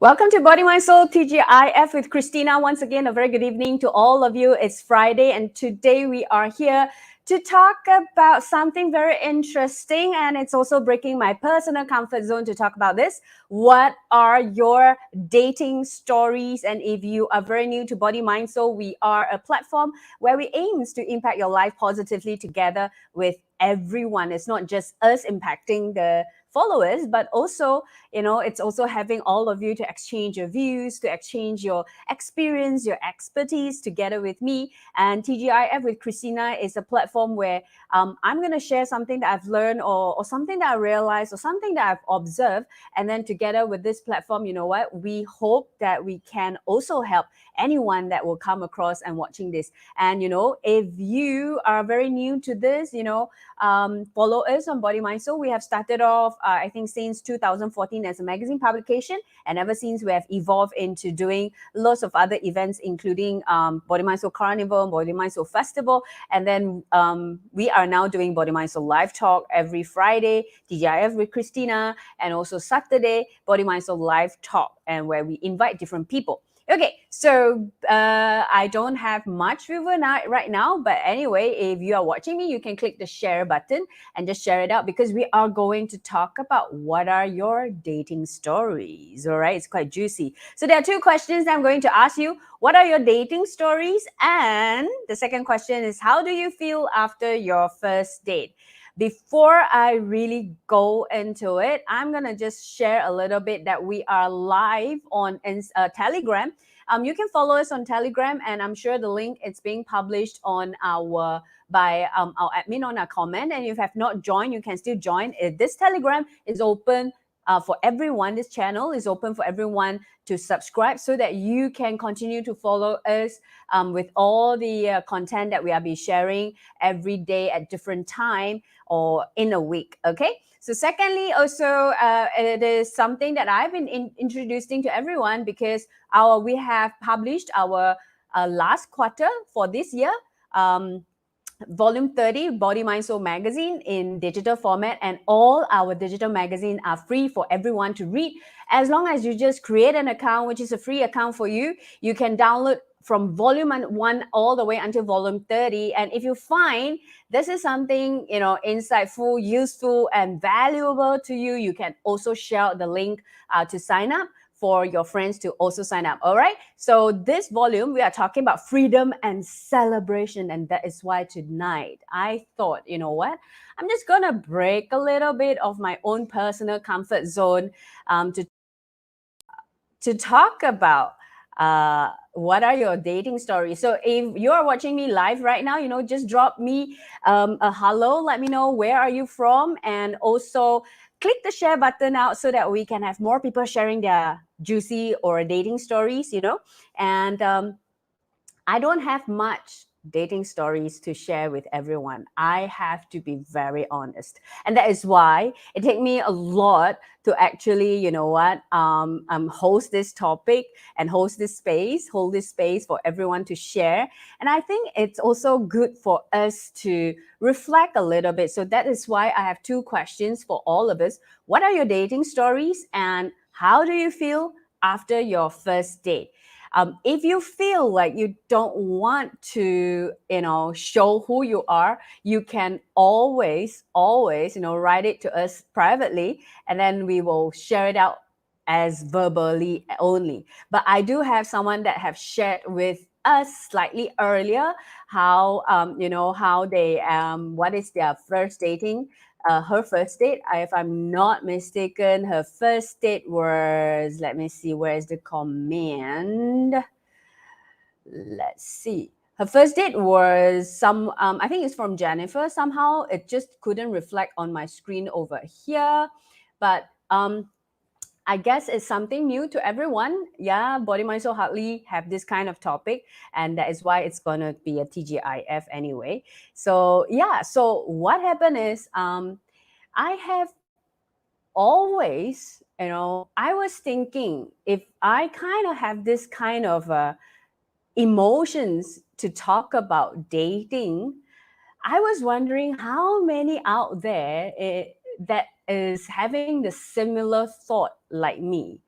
Welcome to Body, Mind, Soul, TGIF with Christina. Once again, a very good evening to all of you. It's Friday, and today we are here to talk about something very interesting, and it's also breaking my personal comfort zone to talk about this. What are your dating stories? And if you are very new to Body, Mind, Soul, we are a platform where we aims to impact your life positively together with everyone. It's not just us impacting the followers, but also it's also having all of you to exchange your views, to exchange your experience, your expertise together with me. And TGIF with Christina is a platform where I'm going to share something that I've learned, or something that I realized, or something that I've observed. And then together with this platform, you know what, we hope that we can also help anyone that will come across and watching this. And if you are very new to this, follow us on Body, Mind, Soul. We have started off, I think, since 2014 as a magazine publication, and ever since we have evolved into doing lots of other events, including Body, Mind, Soul Carnival, Body, Mind, Soul Festival, and then we are now doing Body, Mind, Soul Live Talk every Friday, TGIF with Christina, and also Saturday, Body, Mind, Soul Live Talk, and where we invite different people. Okay, so I don't have much viewer right now, but anyway, if you are watching me, you can click the share button and just share it out, because we are going to talk about what are your dating stories. All right, it's quite juicy. So there are two questions I'm going to ask you. What are your dating stories? And the second question is, how do you feel after your first date? Before I really go into it, I'm going to just share a little bit that we are live on Telegram. You can follow us on Telegram, and I'm sure the link is being published on our admin on our comment. And if you have not joined, you can still join. This Telegram is open for everyone. This channel is open for everyone to subscribe, so that you can continue to follow us with all the content that we will be sharing every day at different time or in a week. Okay. So secondly, also it is something that I've been introducing to everyone, because we have published our last quarter for this year. Volume 30, Body, Mind, Soul magazine in digital format, and all our digital magazines are free for everyone to read. As long as you just create an account, which is a free account for you, you can download from volume 1 all the way until volume 30. And if you find this is something, insightful, useful, and valuable to you, you can also share the link to sign up for your friends to also sign up. All right. So this volume, we are talking about freedom and celebration. And that is why tonight I thought, you know what? I'm just going to break a little bit of my own personal comfort zone to talk about what are your dating stories. So if you are watching me live right now, just drop me a hello. Let me know where are you from, and also click the share button out so that we can have more people sharing their juicy or dating stories. And I don't have much dating stories to share with everyone. I have to be very honest. And that is why it takes me a lot to actually, host this topic and hold this space for everyone to share. And I think it's also good for us to reflect a little bit. So that is why I have two questions for all of us. What are your dating stories, and how do you feel after your first date? If you feel like you don't want to, show who you are, you can always, write it to us privately, and then we will share it out as verbally only. But I do have someone that have shared with us slightly earlier how, how they, what is their first dating. Her first date, if I'm not mistaken, her first date was, let me see, where is the command? Let's see. Her first date was I think it's from Jennifer. Somehow it just couldn't reflect on my screen over here. But I guess it's something new to everyone. Yeah, Body, Mind, Soul hardly have this kind of topic, and that is why it's gonna be a TGIF anyway. So yeah, so what happened is I have always, I was thinking, if I kind of have this kind of emotions to talk about dating, I was wondering how many out there that is having the similar thought like me.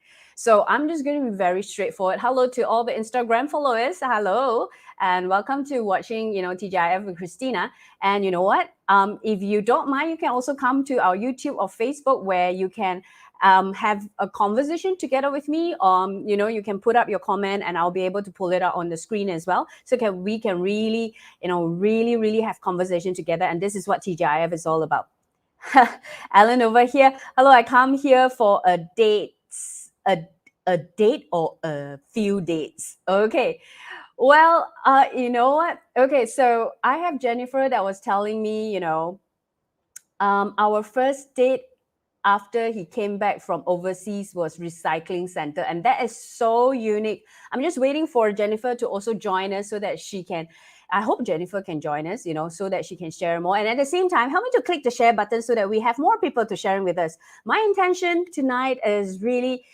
So I'm just going to be very straightforward. Hello to all the Instagram followers. Hello, and welcome to watching, TGIF with Christina. And you know what? If you don't mind, you can also come to our YouTube or Facebook where you can have a conversation together with me. You can put up your comment and I'll be able to pull it out on the screen as well. So we can really, really, really have conversation together. And this is what TGIF is all about. Alan over here. Hello, I come here for a date. A date or a few dates. Okay. Well, you know what? Okay, so I have Jennifer that was telling me, our first date after he came back from overseas was recycling center, and that is so unique. I'm just waiting for Jennifer to also join us so that she can. I hope Jennifer can join us, so that she can share more. And at the same time, help me to click the share button so that we have more people to share with us. My intention tonight is really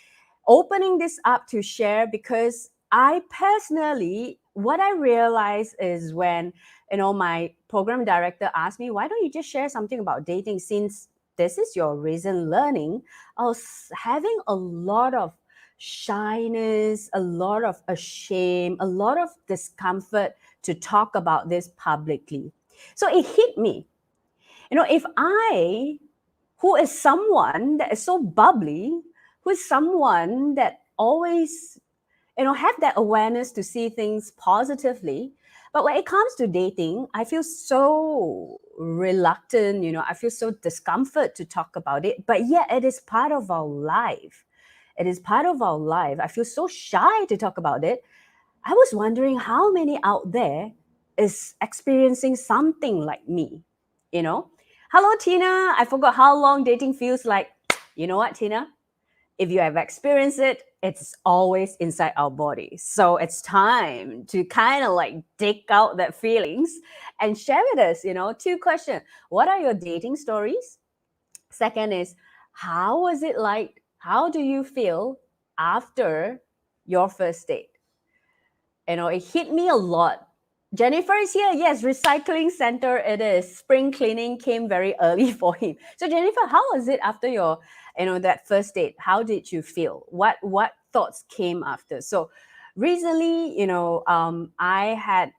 opening this up to share, because I personally, what I realized is when, my program director asked me, why don't you just share something about dating, since this is your recent learning? I was having a lot of shyness, a lot of shame, a lot of discomfort to talk about this publicly. So it hit me, if I, who is someone that is so bubbly, who is someone that always, have that awareness to see things positively. But when it comes to dating, I feel so reluctant, I feel so discomfort to talk about it. But yet it is part of our life. It is part of our life. I feel so shy to talk about it. I was wondering how many out there is experiencing something like me, Hello, Tina. I forgot how long dating feels like. You know what, Tina? If you have experienced it, it's always inside our body. So it's time to kind of like dig out that feelings and share with us, 2 questions. What are your dating stories? Second is, how was it like? How do you feel after your first date? It hit me a lot. Jennifer is here. Yes, recycling center it is. Spring cleaning came very early for him. So Jennifer, how was it after your, that first date? How did you feel? What thoughts came after? So recently, I had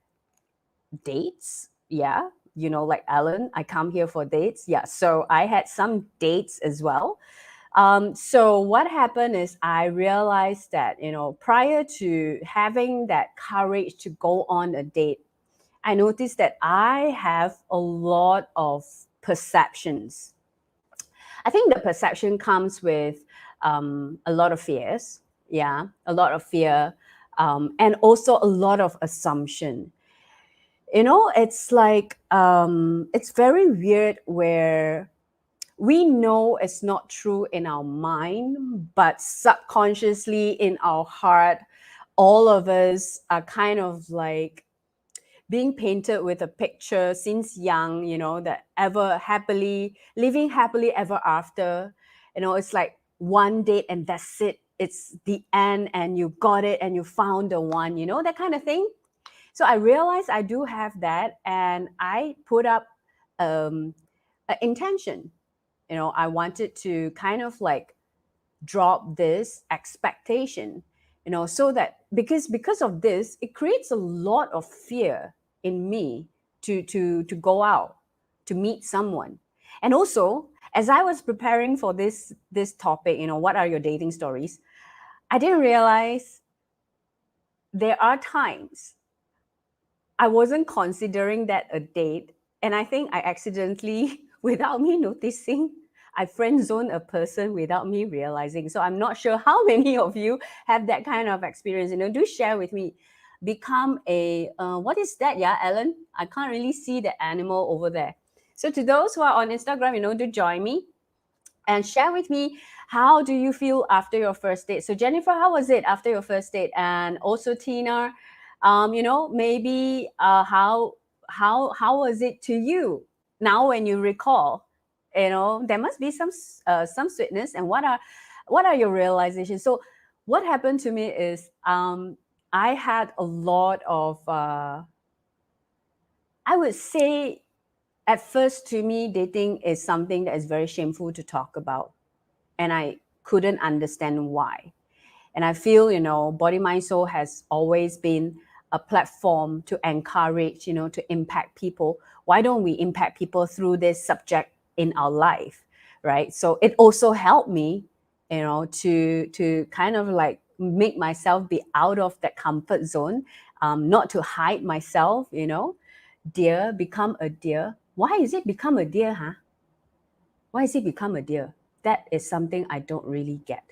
dates. Yeah, like Alan, I come here for dates. Yeah, so I had some dates as well. So what happened is I realized that, prior to having that courage to go on a date, I noticed that I have a lot of perceptions. I think the perception comes with a lot of fears. Yeah, a lot of fear. And also a lot of assumption. It's like, it's very weird where we know it's not true in our mind, but subconsciously in our heart, all of us are kind of like being painted with a picture since young, that living happily ever after. It's like one date and that's it. It's the end and you got it and you found the one, that kind of thing. So I realized I do have that, and I put up an intention. I wanted to kind of like drop this expectation, so that because of this, it creates a lot of fear in me to go out to meet someone. And also, as I was preparing for this topic, what are your dating stories, I didn't realize there are times I wasn't considering that a date. And I think I accidentally, without me noticing, I friend zone a person without me realizing. So I'm not sure how many of you have that kind of experience. Do share with me. Become a, what is that? Yeah, Ellen? I can't really see the animal over there. So to those who are on Instagram, do join me and share with me, how do you feel after your first date? So Jennifer, how was it after your first date? And also Tina, maybe how was it to you now when you recall? There must be some sweetness. And what are your realizations? So what happened to me is I had a lot of I would say, at first, to me, dating is something that is very shameful to talk about. And I couldn't understand why. And I feel, Body Mind Soul has always been a platform to encourage, to impact people. Why don't we impact people through this subject in our life, right? So it also helped me, to kind of like make myself be out of that comfort zone, not to hide myself, deer, become a deer. Why is it become a deer, huh? Why is it become a deer? That is something I don't really get.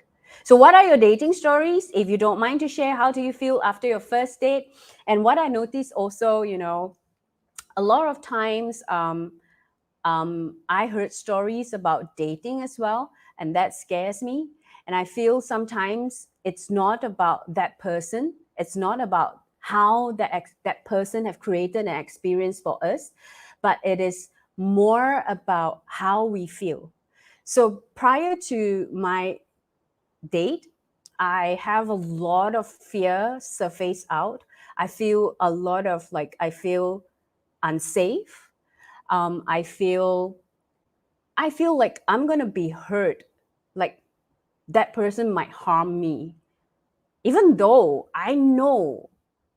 So what are your dating stories? If you don't mind to share, how do you feel after your first date? And what I noticed also, a lot of times I heard stories about dating as well, and that scares me. And I feel sometimes it's not about that person. It's not about how that person have created an experience for us, but it is more about how we feel. So prior to my date, I have a lot of fear surface out. I feel a lot of like, I feel unsafe. I feel like I'm gonna be hurt, like that person might harm me, even though I know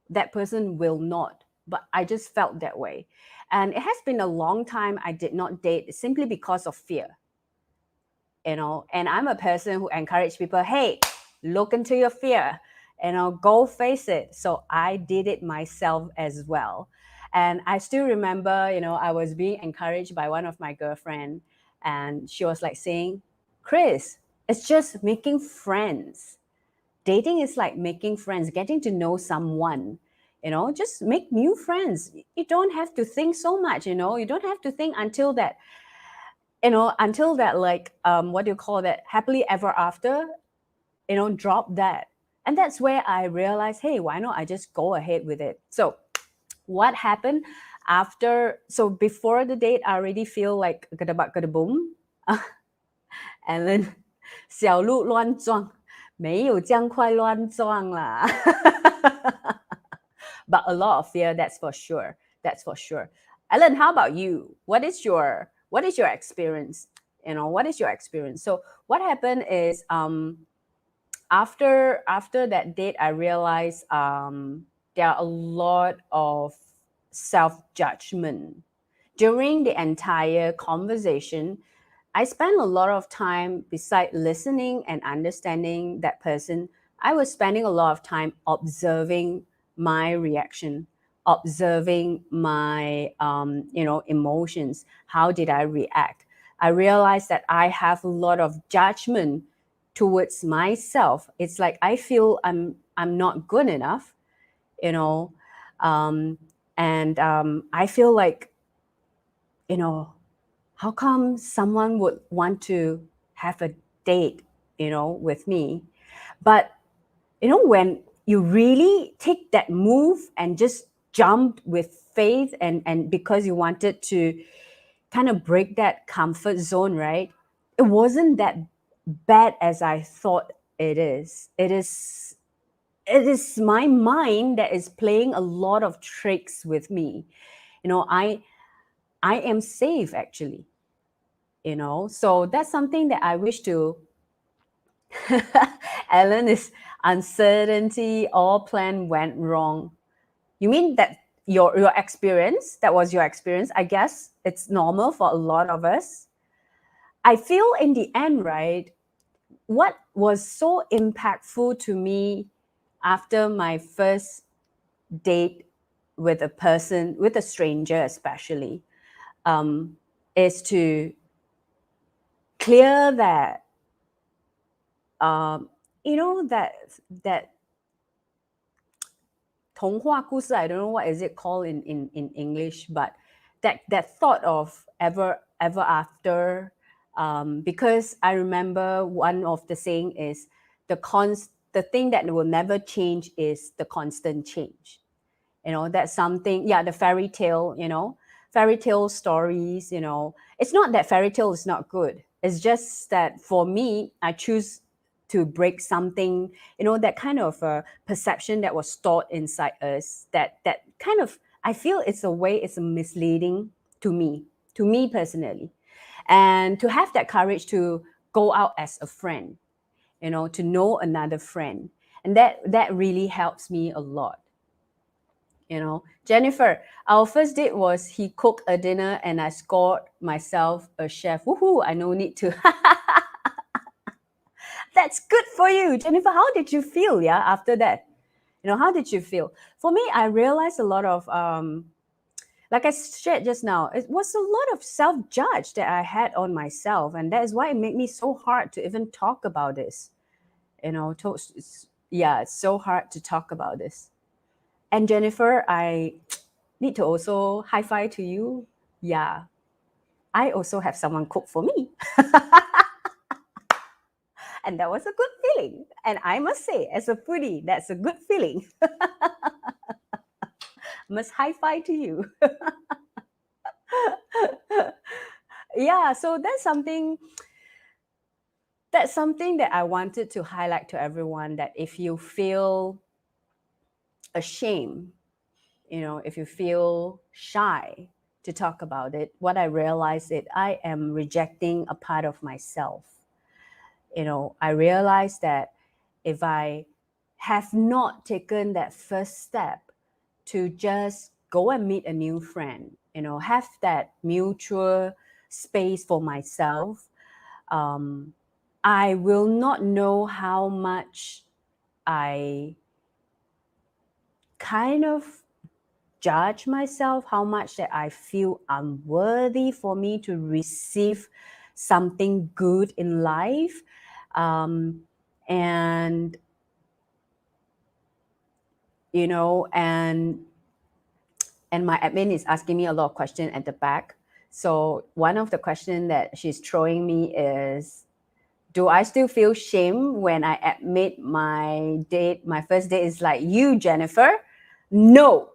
that person will not. But I just felt that way, and it has been a long time I did not date simply because of fear. And I'm a person who encourage people, hey, look into your fear, go face it. So I did it myself as well. And I still remember, I was being encouraged by one of my girlfriend, and she was like saying, Chris, it's just making friends. Dating is like making friends, getting to know someone, just make new friends. You don't have to think so much, you don't have to think until that, like, what do you call that, happily ever after, drop that. And that's where I realized, hey, why not I just go ahead with it. So what happened after, so before the date, I already feel like gada bak gada boom. And then 小鹿乱撞，没有这样快乱撞啦。But a lot of fear, that's for sure. That's for sure. Ellen, how about you? What is your experience? What is your experience? So what happened is, after that date, I realized, there are a lot of self-judgment during the entire conversation. I spent a lot of time, beside listening and understanding that person, I was spending a lot of time observing my reaction, observing my emotions. How did I react? I realized that I have a lot of judgment towards myself. It's like I feel I'm not good enough, you know, and I feel like, how come someone would want to have a date, with me? But, when you really take that move and just jump with faith, and because you wanted to kind of break that comfort zone, right? It wasn't that bad as I thought it is. It is my mind that is playing a lot of tricks with me. I am safe, actually. So that's something that I wish to. Ellen is uncertainty, all plan went wrong. You mean that your experience, that was your experience? I guess it's normal for a lot of us. I feel in the end, right, what was so impactful to me after my first date with a person, with a stranger especially, is to clear that, that 童话故事, I don't know what is it called in English, but that thought of ever after, because I remember one of the saying is the thing that will never change is the constant change. That's something, yeah, the fairy tale stories, it's not that fairy tale is not good. It's just that for me, I choose to break something, that kind of perception that was stored inside us, that kind of, I feel it's a way, it's misleading to me personally. And to have that courage to go out as a friend, to know another friend. And that really helps me a lot. Jennifer, our first date was he cooked a dinner and I scored myself a chef. Woohoo, I no need to. That's good for you. Jennifer, how did you feel, after that? How did you feel? For me, I realized a lot of, like I shared just now, it was a lot of self-judge that I had on myself. And that is why it made me so hard to even talk about this. It's so hard to talk about this. And Jennifer, I need to also high five to you. Yeah, I also have someone cook for me. And that was a good feeling. And I must say, as a foodie, that's a good feeling. Must high five to you. Yeah, so that's something that I wanted to highlight to everyone, that if you feel ashamed, if you feel shy to talk about it, what I realized is I am rejecting a part of myself. I realized that if I have not taken that first step to just go and meet a new friend, have that mutual space for myself, I will not know how much I kind of judge myself, how much that I feel unworthy for me to receive something good in life. And my admin is asking me a lot of questions at the back. So one of the questions that she's throwing me is, do I still feel shame when I admit my first date is like you, Jennifer? No.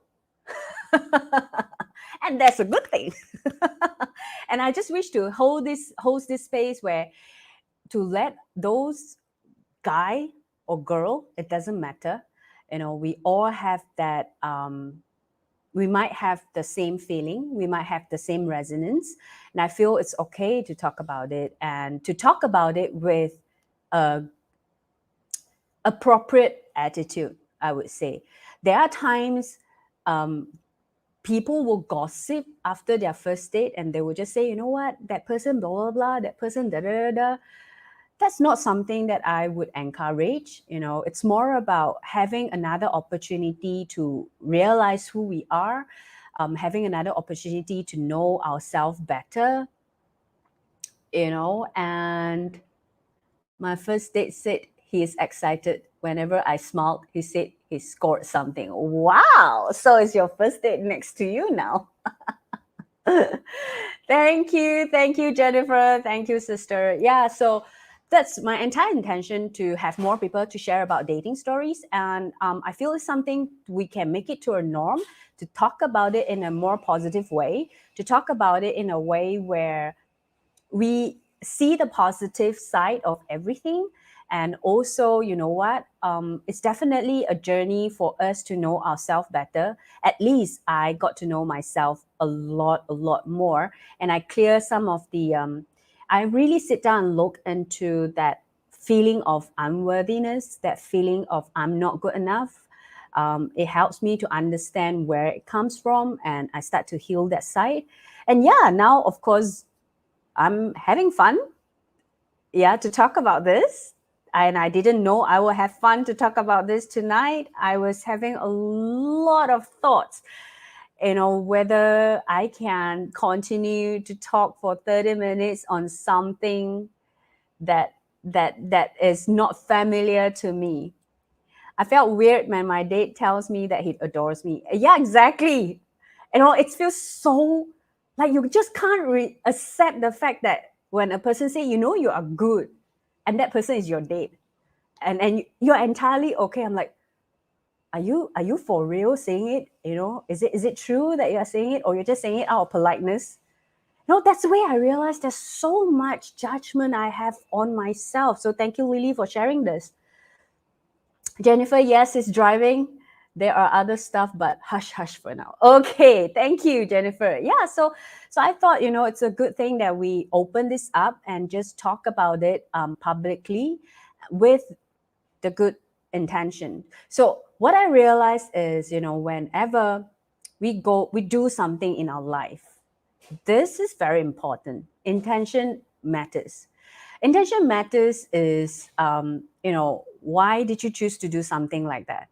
And that's a good thing. And I just wish to host this space where to let those guy or girl, it doesn't matter, we all have that, we might have the same feeling, we might have the same resonance, and I feel it's okay to talk about it, and to talk about it with a appropriate attitude, I would say. There are times people will gossip after their first date, and they will just say, you know what, that person, blah, blah, blah, that person, da, da, da, da. That's not something that I would encourage. It's more about having another opportunity to realize who we are, having another opportunity to know ourselves better, and my first date said he is excited. Whenever I smiled, he said he scored something. Wow. So it's your first date next to you now. Thank you, Jennifer. Thank you, sister. Yeah, so that's my entire intention, to have more people to share about dating stories. And I feel it's something we can make it to a norm, to talk about it in a more positive way, to talk about it in a way where we see the positive side of everything. And also, it's definitely a journey for us to know ourselves better. At least I got to know myself a lot more. And I clear some of the, I really sit down and look into that feeling of unworthiness, that feeling of I'm not good enough. It helps me to understand where it comes from, and I start to heal that side. And yeah, now, of course, I'm having fun, to talk about this. And I didn't know I would have fun to talk about this tonight. I was having a lot of thoughts, whether I can continue to talk for 30 minutes on something that is not familiar to me. I felt weird when my date tells me that he adores me. Yeah, exactly. It feels so like you just can't accept the fact that when a person say, you are good, and that person is your date, and you're entirely okay. I'm like, are you for real saying it? Is it true that you are saying it, or you're just saying it out of politeness? No, that's the way I realized there's so much judgment I have on myself. So thank you, Lily, for sharing this. Jennifer, yes, is driving. There are other stuff, but hush for now. Okay, thank you, Jennifer. Yeah, so I thought, it's a good thing that we open this up and just talk about it publicly. with the good intention. So what I realized is, whenever we do something in our life, this is very important. Intention matters. Intention matters is, why did you choose to do something like that?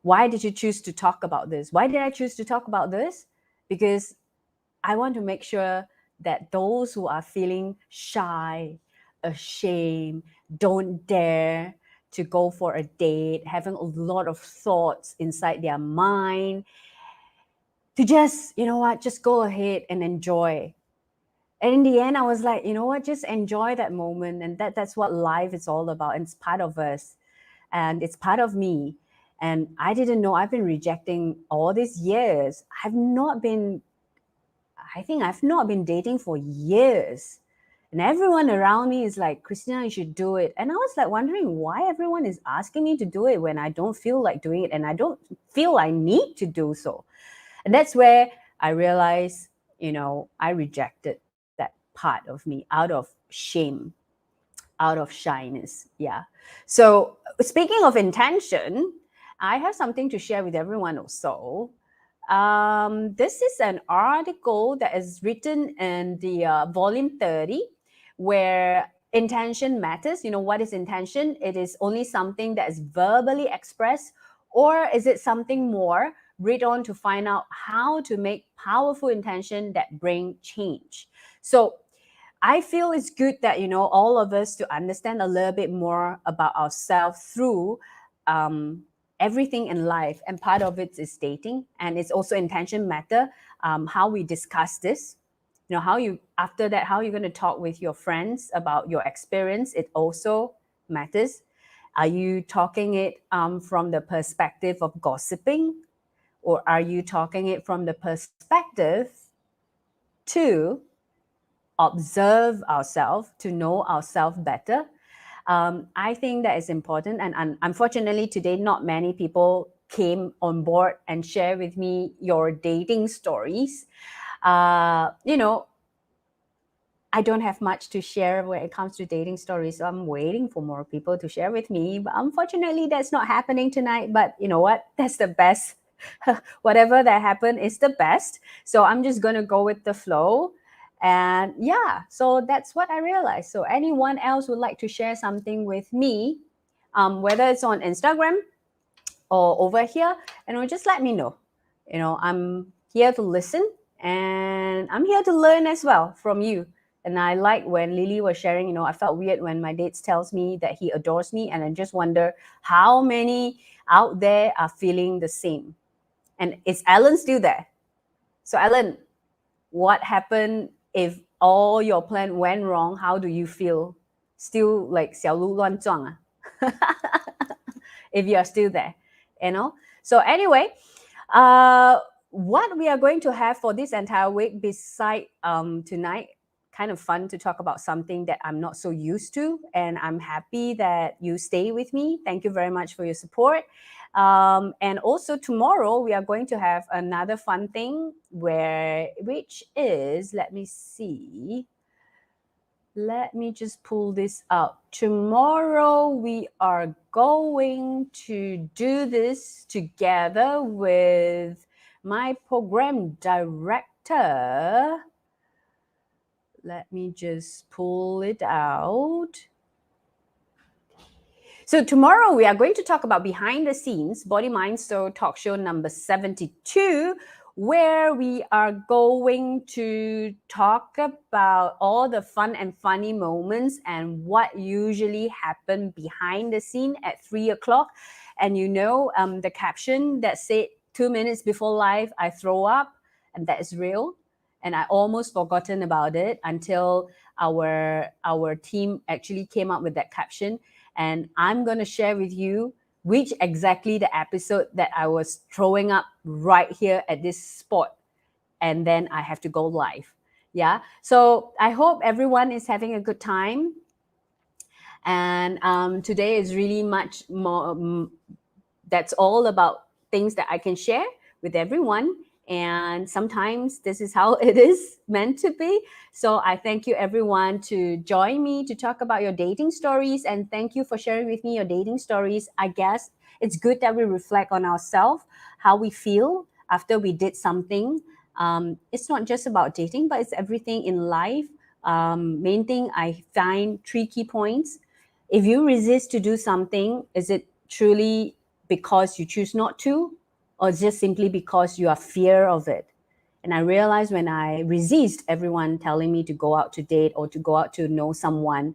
Why did you choose to talk about this? Why did I choose to talk about this? Because I want to make sure that those who are feeling shy, ashamed, don't dare to go for a date, having a lot of thoughts inside their mind, to just, just go ahead and enjoy. And in the end, I was like, just enjoy that moment. And that's what life is all about. And it's part of us. And it's part of me. And I didn't know I've been rejecting all these years. I think I've not been dating for years. And everyone around me is like, Christina, you should do it. And I was like wondering why everyone is asking me to do it when I don't feel like doing it and I don't feel I need to do so. And that's where I realized, I rejected that part of me out of shame, out of shyness. Yeah. So speaking of intention, I have something to share with everyone also. This is an article that is written in the volume 30, where intention matters. What is intention? It is only something that is verbally expressed, or is it something more? Read on to find out how to make powerful intention that bring change. So I feel it's good that, all of us to understand a little bit more about ourselves through everything in life. And part of it is dating, and it's also intention matter, how we discuss this. After that, how you're going to talk with your friends about your experience, it also matters. Are you talking it from the perspective of gossiping, or are you talking it from the perspective to observe ourselves, to know ourselves better? I think that is important. And unfortunately, today, not many people came on board and share with me your dating stories. I don't have much to share when it comes to dating stories. So I'm waiting for more people to share with me. But unfortunately, that's not happening tonight. But you know what? That's the best. Whatever that happened is the best. So I'm just going to go with the flow. And yeah, so that's what I realized. So anyone else would like to share something with me, whether it's on Instagram or over here, just let me know. I'm here to listen, and I'm here to learn as well from you. And I like when Lily was sharing, I felt weird when my dates tells me that he adores me, and I just wonder how many out there are feeling the same. And is Alan still there? So Alan, what happened if all your plan went wrong? How do you feel? Still like 小鹿乱撞啊? If you are still there, So anyway, what we are going to have for this entire week, beside tonight, kind of fun to talk about something that I'm not so used to, and I'm happy that you stay with me. Thank you very much for your support. And also tomorrow we are going to have another fun thing, which is, let me see. Let me just pull this out. Tomorrow we are going to do this together with my program director. Let me just pull it out. So tomorrow we are going to talk about behind the scenes, Body, Mind, Soul talk show number 72, where we are going to talk about all the fun and funny moments and what usually happen behind the scene at 3 o'clock. And the caption that said 2 minutes before live, I throw up, and that is real. And I almost forgotten about it until our team actually came up with that caption. And I'm going to share with you which exactly the episode that I was throwing up right here at this spot. And then I have to go live. Yeah. So I hope everyone is having a good time. And today is really much more, that's all about things that I can share with everyone. And sometimes this is how it is meant to be. So I thank you everyone to join me to talk about your dating stories. And thank you for sharing with me your dating stories. I guess it's good that we reflect on ourselves, how we feel after we did something. It's not just about dating, but it's everything in life. Main thing I find 3 key points. If you resist to do something, is it truly because you choose not to, or just simply because you are fear of it? And I realized when I resist everyone telling me to go out to date or to go out to know someone,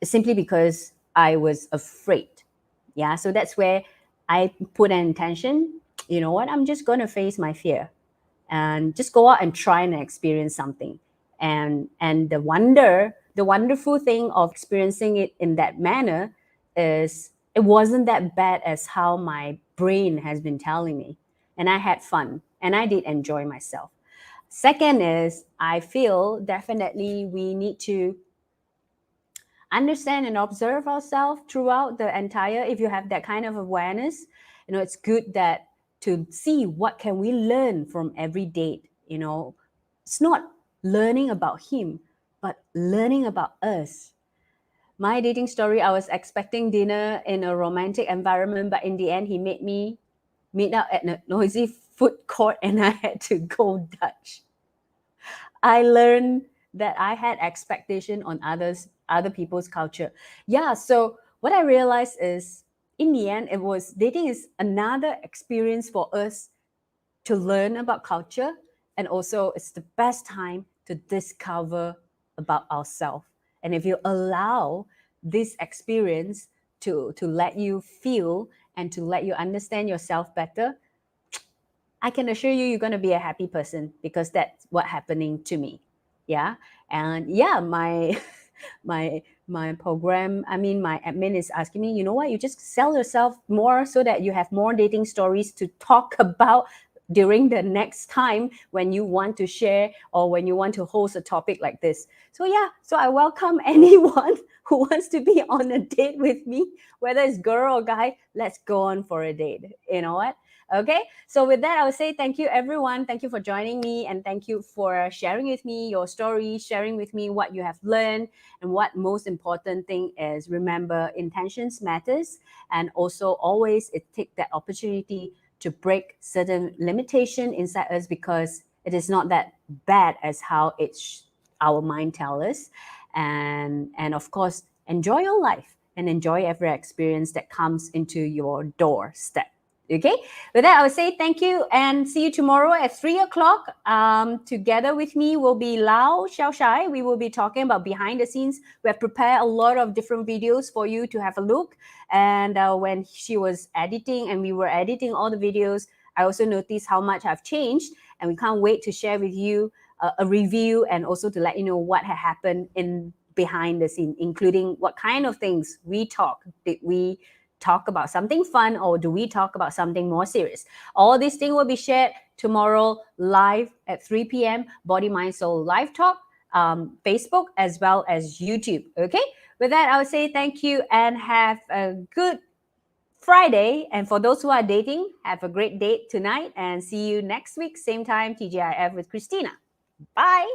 it's simply because I was afraid. Yeah, so that's where I put an intention. You know what? I'm just going to face my fear and just go out and try and experience something. And the wonderful thing of experiencing it in that manner is it wasn't that bad as how my brain has been telling me. And I had fun and I did enjoy myself. Second is, I feel definitely we need to understand and observe ourselves throughout the entire. If you have that kind of awareness, it's good that to see what can we learn from every date. It's not learning about him, but learning about us. My dating story, I was expecting dinner in a romantic environment, but in the end he made me meet up at a noisy food court and I had to go Dutch. I learned that I had expectation on other people's culture. Yeah, so what I realized is in the end it was dating is another experience for us to learn about culture, and also it's the best time to discover about ourselves. And if you allow this experience to let you feel and to let you understand yourself better, I can assure you you're going to be a happy person, because that's what happening to me. Yeah. And yeah, my my program, I mean my admin is asking me, you know what, you just sell yourself more so that you have more dating stories to talk about during the next time when you want to share or when you want to host a topic like this. So yeah, so I welcome anyone who wants to be on a date with me, whether it's girl or guy. Let's go on for a date. You know what? Okay, so with that, I would say thank you, everyone. Thank you for joining me, and thank you for sharing with me your story, sharing with me what you have learned, and what most important thing is, remember, intentions matters, and also always it take that opportunity to break certain limitation inside us, because it is not that bad as how our mind tells us, and of course, enjoy your life and enjoy every experience that comes into your doorstep. Okay, with that, I would say thank you and see you tomorrow at 3 o'clock. Together with me will be Lao Xiaoshai. We will be talking about behind the scenes. We have prepared a lot of different videos for you to have a look. And when she was editing and we were editing all the videos, I also noticed how much I've changed. And we can't wait to share with you a review, and also to let you know what had happened in behind the scene, including what kind of things we talk. Did we talk about something fun, or do we talk about something more serious? All these things will be shared tomorrow live at 3 p.m. Body, Mind, Soul live talk, Facebook as well as YouTube. Okay, with that, I would say thank you and have a good Friday. And for those who are dating, have a great date tonight, and see you next week, same time, TGIF with Christina. Bye.